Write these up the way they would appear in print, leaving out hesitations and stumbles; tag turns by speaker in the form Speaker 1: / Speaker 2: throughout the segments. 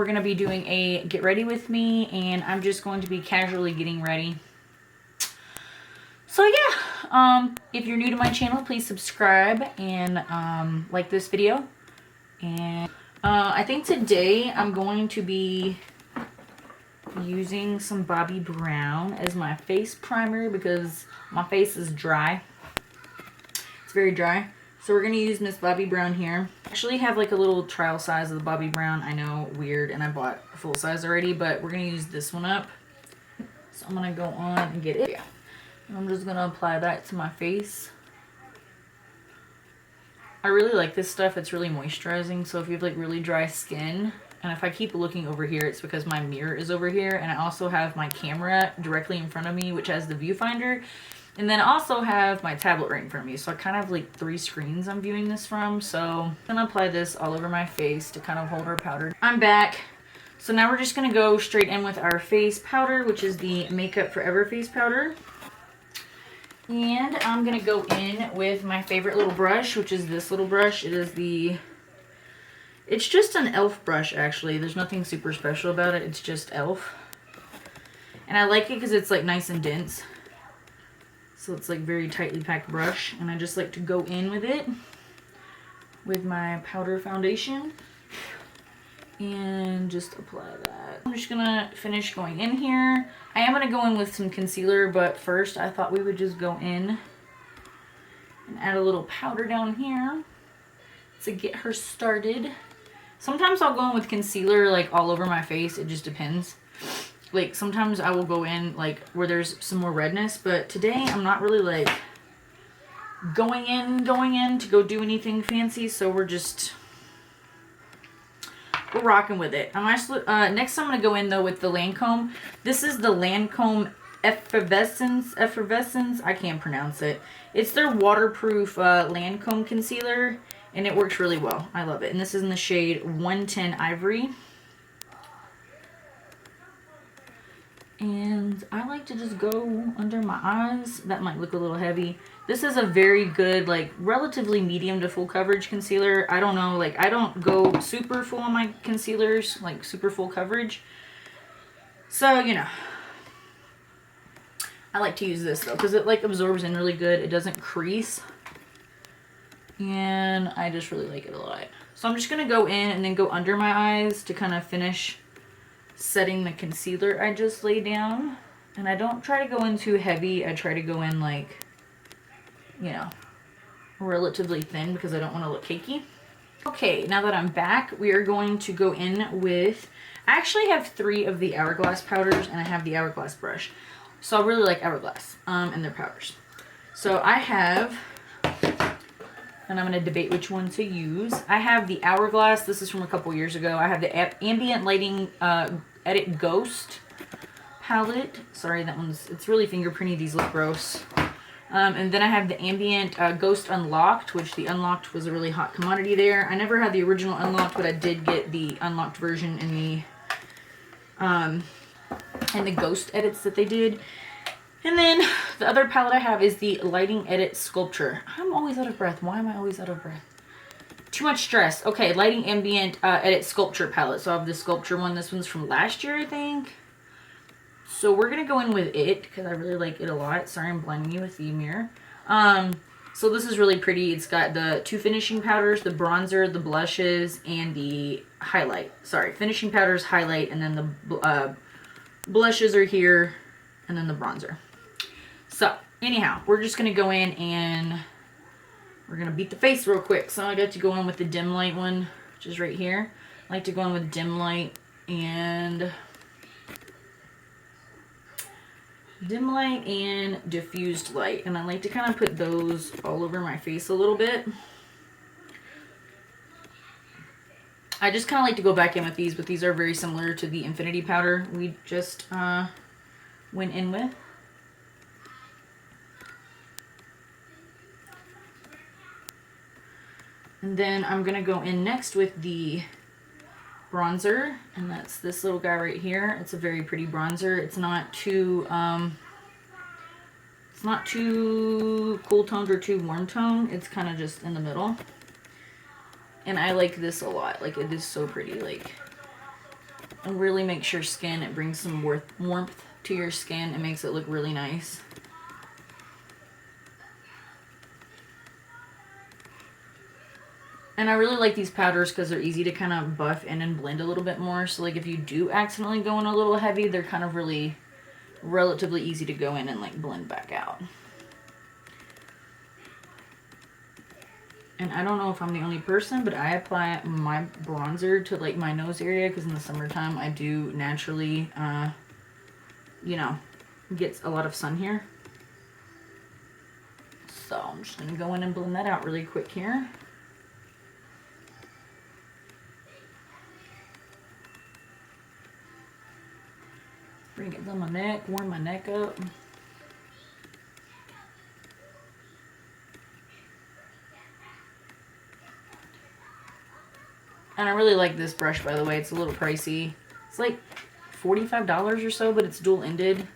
Speaker 1: we're going to be doing a get ready with me, and I'm just going to be casually getting ready. So yeah, if you're new to my channel, please subscribe and like this video. And I think today I'm going to be using some Bobbi Brown as my face primer because my face is dry. It's very dry. So we're going to use Miss Bobbi Brown here. I actually have like a little trial size of the Bobbi Brown. I know, weird, and I bought a full size already, but we're going to use this one up. So I'm going to go on and get it. Yeah. And I'm just going to apply that to my face. I really like this stuff. It's really moisturizing. So if you have like really dry skin, and if I keep looking over here, it's because my mirror is over here. And I also have my camera directly in front of me, which has the viewfinder. And then I also have my tablet right in front of me. So I kind of have like 3 screens I'm viewing this from. So I'm going to apply this all over my face to kind of hold our powder. I'm back. So now we're just going to go straight in with our face powder, which is the Makeup Forever face powder. And I'm going to go in with my favorite little brush, which is this little brush. It's just an e.l.f. brush, actually. There's nothing super special about it. It's just e.l.f. And I like it because it's like nice and dense. So it's like very tightly packed brush. And I just like to go in with it with my powder foundation. And just apply that. I'm just going to finish going in here. I am going to go in with some concealer, but first I thought we would just go in and add a little powder down here to get her started. Sometimes I'll go in with concealer like all over my face. It just depends. Like sometimes I will go in like where there's some more redness, but today I'm not really like going in to go do anything fancy, so we're rocking with it. Next I'm going to go in though with the Lancome. This is the Lancome Effervescence. I can't pronounce it. It's their waterproof Lancome Concealer, and it works really well. I love it. And this is in the shade 110 Ivory. And I like to just go under my eyes. That might look a little heavy. This is a very good, like, relatively medium to full coverage concealer. I don't know, like, I don't go super full on my concealers, like, super full coverage. So, you know. I like to use this, though, because it, like, absorbs in really good. It doesn't crease. And I just really like it a lot. So I'm just going to go in and then go under my eyes to kind of finish setting the concealer I just laid down. And I don't try to go in too heavy. I try to go in, like, you know, relatively thin because I don't want to look cakey. Okay, now that I'm back, we are going to go in with, I actually have 3 of the Hourglass powders, and I have the Hourglass brush. So I really like Hourglass and their powders. So I have, and I'm going to debate which one to use. I have the Hourglass. This is from a couple years ago. I have the Ambient Lighting Edit Ghost palette. Sorry, it's really fingerprinty. These look gross. And then I have the Ambient Ghost Unlocked, which the Unlocked was a really hot commodity there. I never had the original Unlocked, but I did get the Unlocked version in the Ghost edits that they did. And then the other palette I have is the Lighting Edit Sculpture. I'm always out of breath. Why am I always out of breath? Too much stress. Okay, Lighting Ambient Edit Sculpture palette. So I have the Sculpture one. This one's from last year, I think. So we're going to go in with it because I really like it a lot. Sorry, I'm blinding you with the mirror. So this is really pretty. It's got the 2 finishing powders, the bronzer, the blushes, and the highlight. Sorry, finishing powders, highlight, and then the blushes are here, and then the bronzer. So, anyhow, we're just going to go in and we're going to beat the face real quick. So I got to go in with the dim light one, which is right here. I like to go in with dim light and diffused light. And I like to kind of put those all over my face a little bit. I just kind of like to go back in with these, but these are very similar to the Infinity powder we just went in with. And then I'm going to go in next with the bronzer, and that's this little guy right here. It's a very pretty bronzer. It's not too cool toned or too warm toned. It's kind of just in the middle. And I like this a lot. Like, it is so pretty. Like, and really makes your skin, it brings some warmth to your skin. It makes it look really nice. And I really like these powders because they're easy to kind of buff in and blend a little bit more. So like if you do accidentally go in a little heavy, they're kind of really relatively easy to go in and like blend back out. And I don't know if I'm the only person, but I apply my bronzer to like my nose area because in the summertime I do naturally, you know, get a lot of sun here. So I'm just going to go in and blend that out really quick here. Bring it down my neck, warm my neck up. And I really like this brush, by the way. It's a little pricey. It's like $45 or so, but it's dual-ended.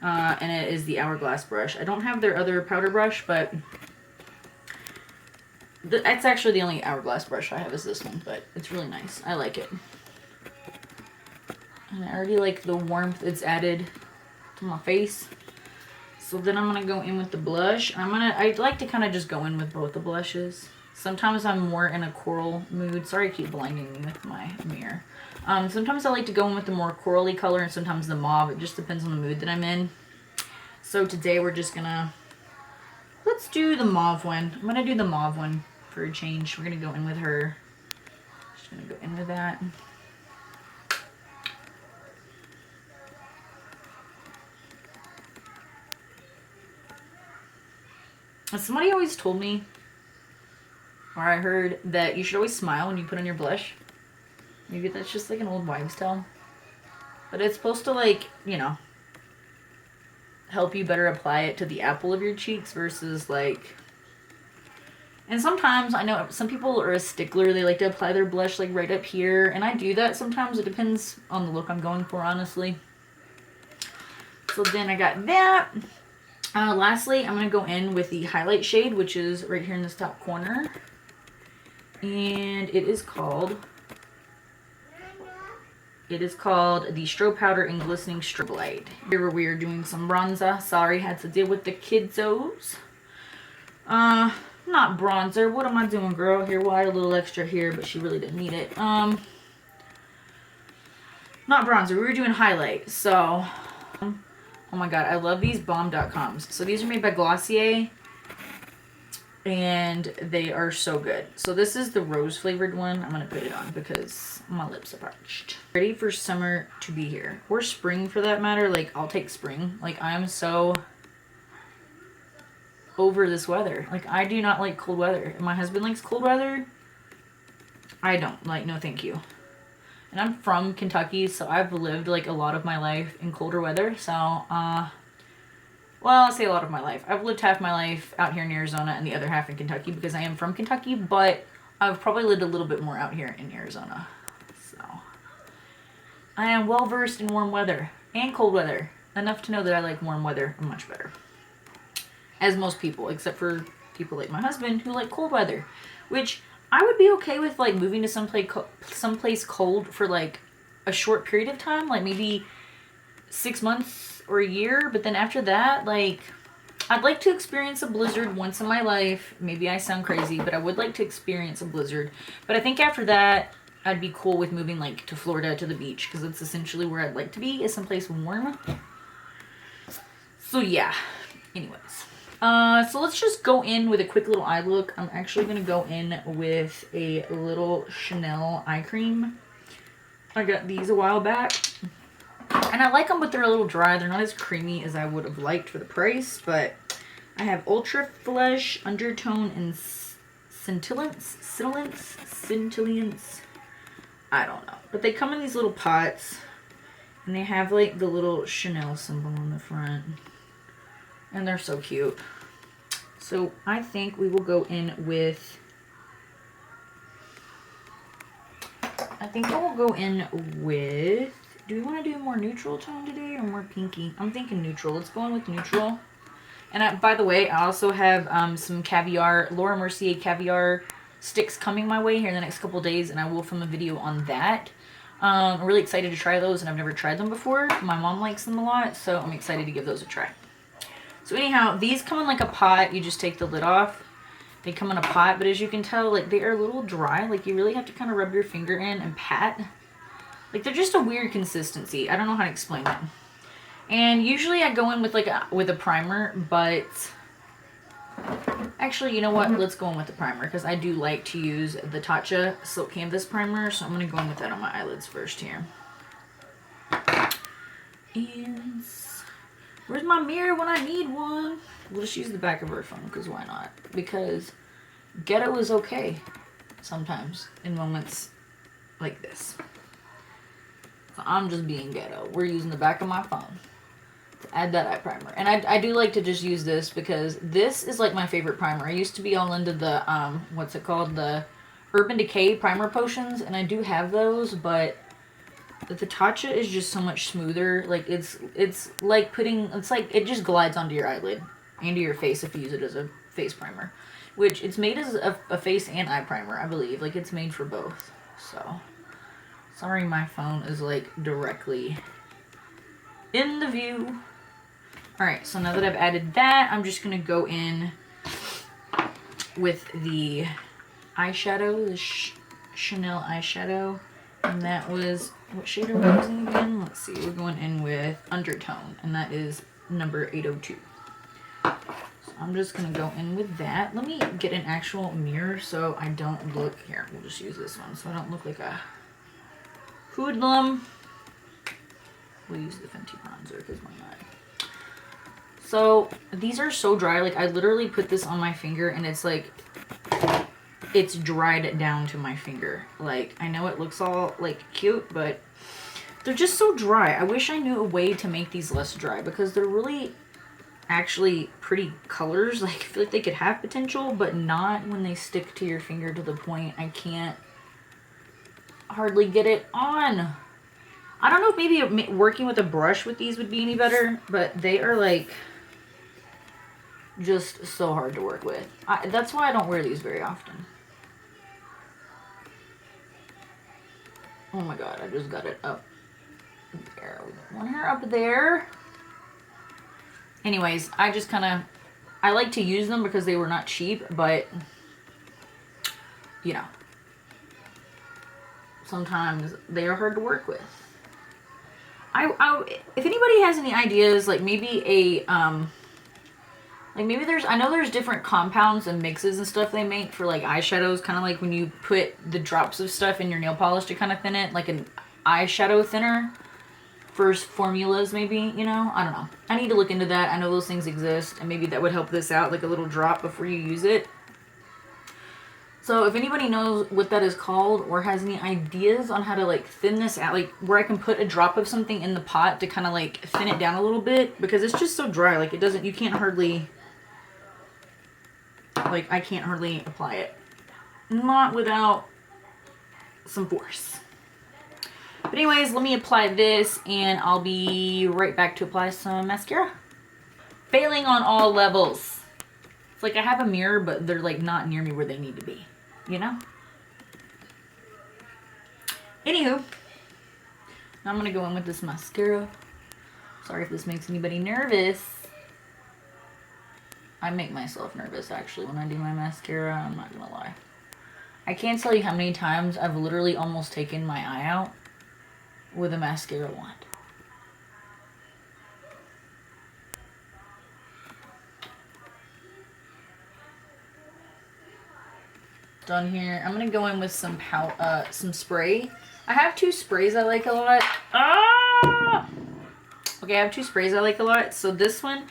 Speaker 1: And it is the Hourglass brush. I don't have their other powder brush, but that's actually the only Hourglass brush I have is this one, but it's really nice. I like it. And I already like the warmth it's added to my face. So then I'm going to go in with the blush. I like to kind of just go in with both the blushes. Sometimes I'm more in a coral mood. Sorry I keep blinding me with my mirror. Sometimes I like to go in with the more corally color and sometimes the mauve. It just depends on the mood that I'm in. So today we're just gonna, let's do the mauve one. I'm gonna do the mauve one for a change. We're gonna go in with her. Just gonna go in with that. Somebody always told me, or I heard, that you should always smile when you put on your blush. Maybe that's just like an old wives' tale. But it's supposed to, like, you know, help you better apply it to the apple of your cheeks versus like... And sometimes, I know some people are a stickler. They like to apply their blush like right up here. And I do that sometimes. It depends on the look I'm going for, honestly. So then I got that. Lastly, I'm going to go in with the highlight shade, which is right here in this top corner. And it is called the Strobe Powder and Glistening Strobe Light. Here we are doing some bronzer. Sorry, had to deal with the kiddos. Not bronzer. What am I doing, girl? Here, well, I had a little extra here, but she really didn't need it. Not bronzer. We were doing highlight. So, oh my god, I love these Balm.coms. So these are made by Glossier. And they are so good. So this is the rose flavored one. I'm going to put it on because my lips are parched. Ready for summer to be here. Or spring for that matter. Like, I'll take spring. Like, I'm so over this weather. Like, I do not like cold weather. My husband likes cold weather. I don't. Like, no thank you. And I'm from Kentucky, so I've lived like a lot of my life in colder weather. So, well, I'll say a lot of my life. I've lived half my life out here in Arizona and the other half in Kentucky because I am from Kentucky, but I've probably lived a little bit more out here in Arizona. So, I am well versed in warm weather and cold weather. Enough to know that I like warm weather much better. As most people, except for people like my husband who like cold weather. Which I would be okay with, like, moving to someplace cold for like a short period of time. Like maybe 6 months or a year, but then after that, like, I'd like to experience a blizzard once in my life. Maybe I sound crazy, but I would like to experience a blizzard. But I think after that, I'd be cool with moving, like, to Florida, to the beach, because it's essentially where I'd like to be, is someplace warm. So yeah, anyways. So let's just go in with a quick little eye look. I'm actually going to go in with a little Chanel eye cream. I got these a while back. And I like them, but they're a little dry. They're not as creamy as I would have liked for the price, but I have Ultra Flesh, Undertone, and Scintillance. I don't know. But they come in these little pots, and they have, like, the little Chanel symbol on the front. And they're so cute. So I think we will go in with... Do we want to do a more neutral tone today or more pinky? I'm thinking neutral. Let's go in with neutral. And by the way, I also have some caviar, Laura Mercier caviar sticks coming my way here in the next couple days, and I will film a video on that. I'm really excited to try those, and I've never tried them before. My mom likes them a lot, so I'm excited to give those a try. So anyhow, these come in like a pot. You just take the lid off. They come in a pot, but as you can tell, like they are a little dry. Like you really have to kind of rub your finger in and pat. Like they're just a weird consistency. I don't know how to explain it. And usually I go in with like a primer, but actually, you know what? Let's go in with the primer because I do like to use the Tatcha Silk Canvas Primer. So I'm going to go in with that on my eyelids first here. And where's my mirror when I need one? We'll just use the back of her phone because why not? Because ghetto is okay sometimes in moments like this. So I'm just being ghetto. We're using the back of my phone to add that eye primer. And I do like to just use this because this is like my favorite primer. I used to be all into the, what's it called? The Urban Decay primer potions. And I do have those, but the Tatcha is just so much smoother. Like it's like it just glides onto your eyelid and to your face if you use it as a face primer. Which it's made as a face and eye primer, I believe. Like it's made for both. So, sorry my phone is like directly in the view. Alright, so now that I've added that, I'm just going to go in with the eyeshadow, the Chanel eyeshadow. And that was, what shade are we using again? Let's see, we're going in with Undertone, and that is number 802. So I'm just going to go in with that. Let me get an actual mirror so I don't look, here, we'll just use this one, so I don't look like a hoodlum. We'll use the Fenty bronzer because why not? So these are so dry. Like I literally put this on my finger and it's like, it's dried down to my finger. Like I know it looks all like cute, but they're just so dry. I wish I knew a way to make these less dry because they're really actually pretty colors. Like I feel like they could have potential, but not when they stick to your finger to the point I can't hardly get it on. I don't know if maybe working with a brush with these would be any better, but they are like just so hard to work with. That's why I don't wear these very often. Oh my god, I just got it up there. Want her up there. Anyways, I just kind of, I like to use them because they were not cheap, but you know, sometimes they are hard to work with. If anybody has any ideas, like maybe a, like maybe I know there's different compounds and mixes and stuff they make for like eyeshadows, kind of like when you put the drops of stuff in your nail polish to kind of thin it, like an eyeshadow thinner for formulas maybe, you know? I don't know. I need to look into that. I know those things exist and maybe that would help this out, like a little drop before you use it. So if anybody knows what that is called or has any ideas on how to like thin this out, like where I can put a drop of something in the pot to kind of like thin it down a little bit, because it's just so dry, like it doesn't, you can't hardly, like I can't hardly apply it. Not without some force. But anyways, let me apply this and I'll be right back to apply some mascara. Failing on all levels. It's like I have a mirror, but they're like not near me where they need to be. You know? Anywho, now I'm going to go in with this mascara. Sorry if this makes anybody nervous. I make myself nervous actually when I do my mascara, I'm not going to lie. I can't tell you how many times I've literally almost taken my eye out with a mascara wand. Done here. I'm gonna go in with some spray. I have two sprays I like a lot. Okay, I have two sprays I like a lot. So this one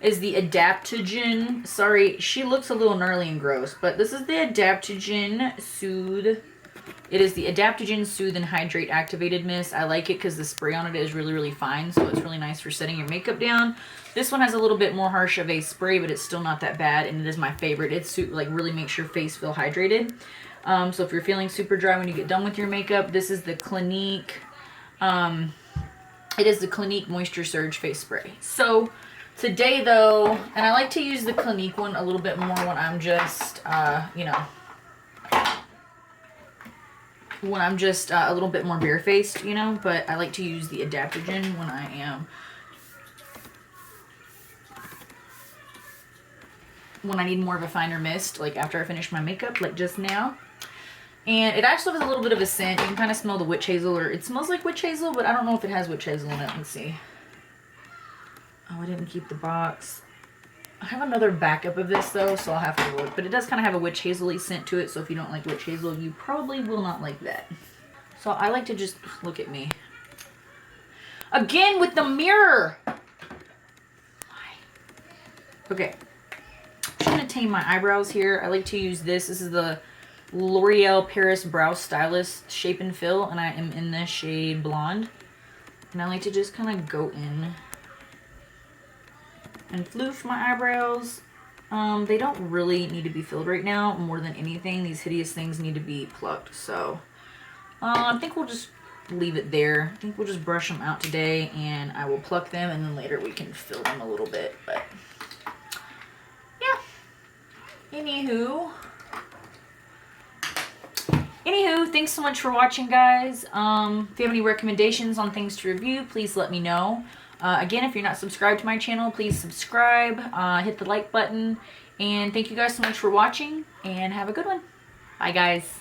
Speaker 1: is the Adaptogen. Sorry, she looks a little gnarly and gross, but this is the Adaptogen Soothe. It is the Adaptogen Soothe and Hydrate Activated Mist. I like it because the spray on it is really, really fine, so it's really nice for setting your makeup down. This one has a little bit more harsh of a spray, but it's still not that bad, and it is my favorite. It like really makes your face feel hydrated. So if you're feeling super dry when you get done with your makeup, this is the Clinique. It is the Clinique Moisture Surge Face Spray. So today though, and I like to use the Clinique one a little bit more when I'm just, you know, when I'm just a little bit more barefaced, you know, but I like to use the Adaptogen when I need more of a finer mist, like after I finish my makeup, like just now. And it actually has a little bit of a scent. You can kind of smell the witch hazel, or it smells like witch hazel, but I don't know if it has witch hazel in it. Let's see. Oh, I didn't keep the box. I have another backup of this though, so I'll have to look. But it does kind of have a witch hazel-y scent to it, so if you don't like witch hazel, you probably will not like that. So I like to just, look at me. Again with the mirror! Okay. I'm just going to tame my eyebrows here. I like to use this. This is the L'Oreal Paris Brow Stylist Shape and Fill, and I am in the shade Blonde. And I like to just kind of go in and floof my eyebrows. They don't really need to be filled right now. More than anything, these hideous things need to be plucked. So I think we'll just leave it there. I think we'll just brush them out today, and I will pluck them, and then later we can fill them a little bit. But yeah, anywho, thanks so much for watching, guys. If you have any recommendations on things to review, please let me know. Again, if you're not subscribed to my channel, please subscribe, hit the like button, and thank you guys so much for watching, and have a good one. Bye, guys.